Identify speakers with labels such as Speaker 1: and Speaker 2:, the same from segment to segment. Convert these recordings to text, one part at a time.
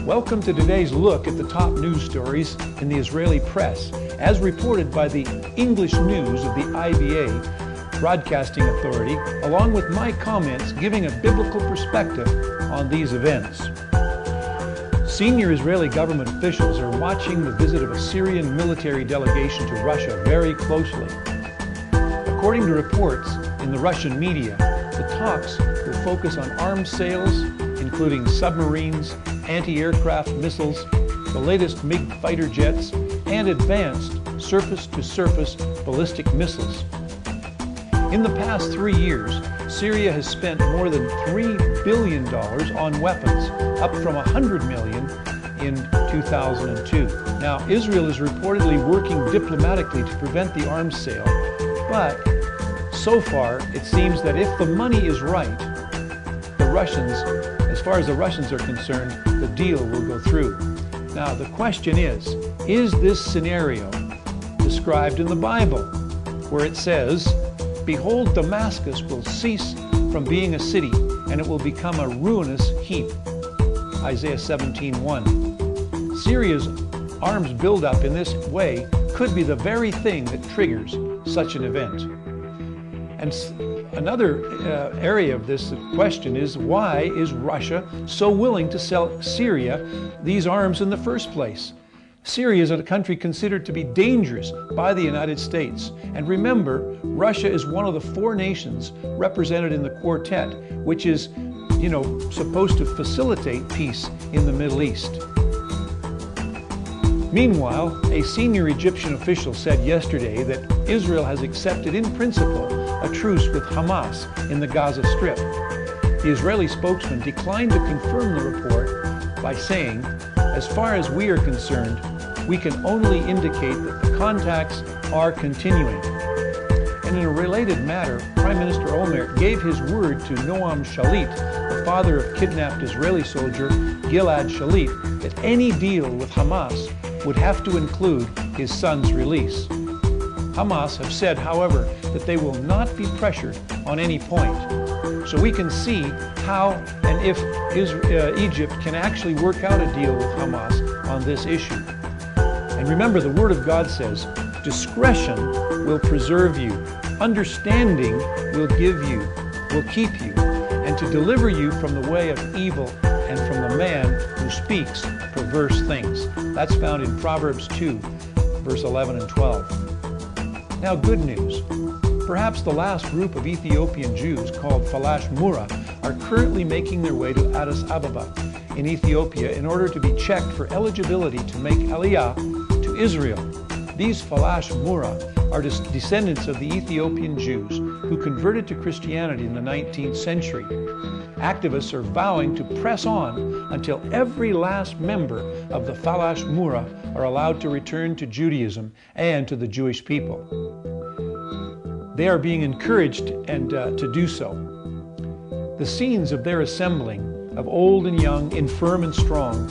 Speaker 1: Welcome to today's look at the top news stories in the Israeli press, as reported by the English News of the IBA Broadcasting Authority, along with my comments giving a biblical perspective on these events. Senior Israeli government officials are watching the visit of a Syrian military delegation to Russia very closely. According to reports in the Russian media, the talks will focus on arms sales, including submarines, anti-aircraft missiles, the latest MiG fighter jets, and advanced surface-to-surface ballistic missiles. In the past 3 years, Syria has spent more than $3 billion on weapons, up from $100 million in 2002. Now, Israel is reportedly working diplomatically to prevent the arms sale, but so far it seems that if the money is right, the Russians, as far as the Russians are concerned, the deal will go through. Now, the question is this scenario described in the Bible, where it says, "Behold, Damascus will cease from being a city, and it will become a ruinous heap." Isaiah 17:1. Syria's arms buildup in this way could be the very thing that triggers such an event. And another area of this question is, why is Russia so willing to sell Syria these arms in the first place? Syria is a country considered to be dangerous by the United States. And remember, Russia is one of the 4 nations represented in the quartet, which is, supposed to facilitate peace in the Middle East. Meanwhile, a senior Egyptian official said yesterday that Israel has accepted in principle a truce with Hamas in the Gaza Strip. The Israeli spokesman declined to confirm the report by saying, "As far as we are concerned, we can only indicate that the contacts are continuing." And in a related matter, Prime Minister Olmert gave his word to Noam Shalit, the father of kidnapped Israeli soldier Gilad Shalit, that any deal with Hamas would have to include his son's release. Hamas have said, however, that they will not be pressured on any point. So we can see how and if Egypt can actually work out a deal with Hamas on this issue. And remember, the Word of God says, discretion will preserve you, understanding will keep you, and to deliver you from the way of evil and from the man who speaks perverse things. That's found in Proverbs 2, verse 11 and 12. Now, good news. Perhaps the last group of Ethiopian Jews, called Falash Mura, are currently making their way to Addis Ababa in Ethiopia in order to be checked for eligibility to make Aliyah to Israel. These Falash Mura are descendants of the Ethiopian Jews who converted to Christianity in the 19th century. Activists are vowing to press on until every last member of the Falash Mura are allowed to return to Judaism and to the Jewish people. They are being encouraged to do so. The scenes of their assembling, of old and young, infirm and strong,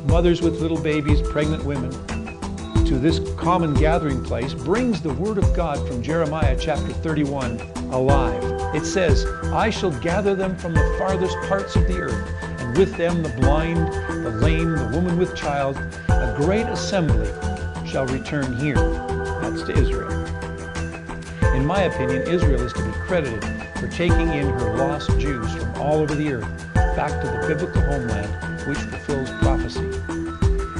Speaker 1: mothers with little babies, pregnant women, to this common gathering place brings the word of God from Jeremiah chapter 31 alive. It says, "I shall gather them from the farthest parts of the earth, and with them the blind, the lame, the woman with child. A great assembly shall return here." That's to Israel. In my opinion, Israel is to be credited for taking in her lost Jews from all over the earth back to the biblical homeland, which fulfills prophecy.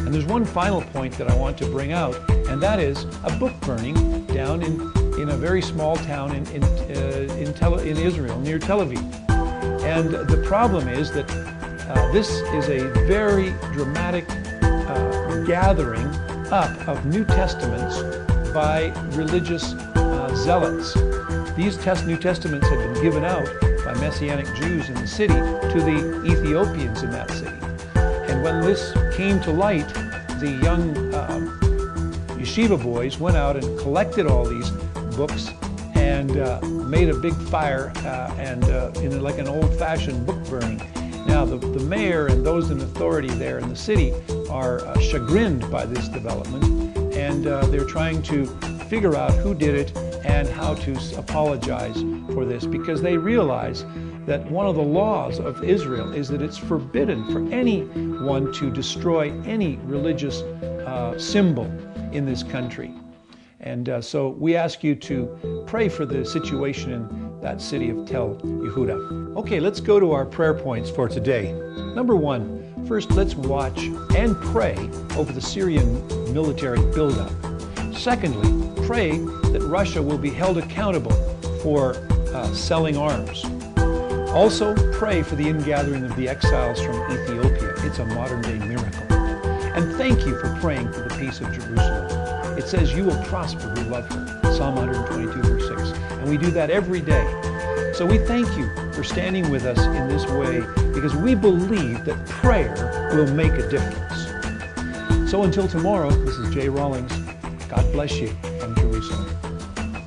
Speaker 1: And there's one final point that I want to bring out, and that is a book burning down in a very small town in Israel, near Tel Aviv. And the problem is that this is a very dramatic gathering up of New Testaments by religious zealots. These New Testaments had been given out by Messianic Jews in the city to the Ethiopians in that city. And when this came to light, the young yeshiva boys went out and collected all these books and made a big fire in like an old-fashioned book burning. Now, the mayor and those in authority there in the city are chagrined by this development, and they're trying to figure out who did it and how to apologize for this, because they realize that one of the laws of Israel is that it's forbidden for any one to destroy any religious symbol in this country. And so we ask you to pray for the situation in that city of Tel Yehuda. Okay, let's go to our prayer points for today. Number one, first let's watch and pray over the Syrian military buildup. Secondly, pray that Russia will be held accountable for selling arms. Also, pray for the ingathering of the exiles from Ethiopia. It's a modern-day miracle. And thank you for praying for the peace of Jerusalem. It says, you will prosper who love her. Psalm 122, verse 6. And we do that every day. So we thank you for standing with us in this way, because we believe that prayer will make a difference. So until tomorrow, this is Jay Rawlings. God bless you from Jerusalem.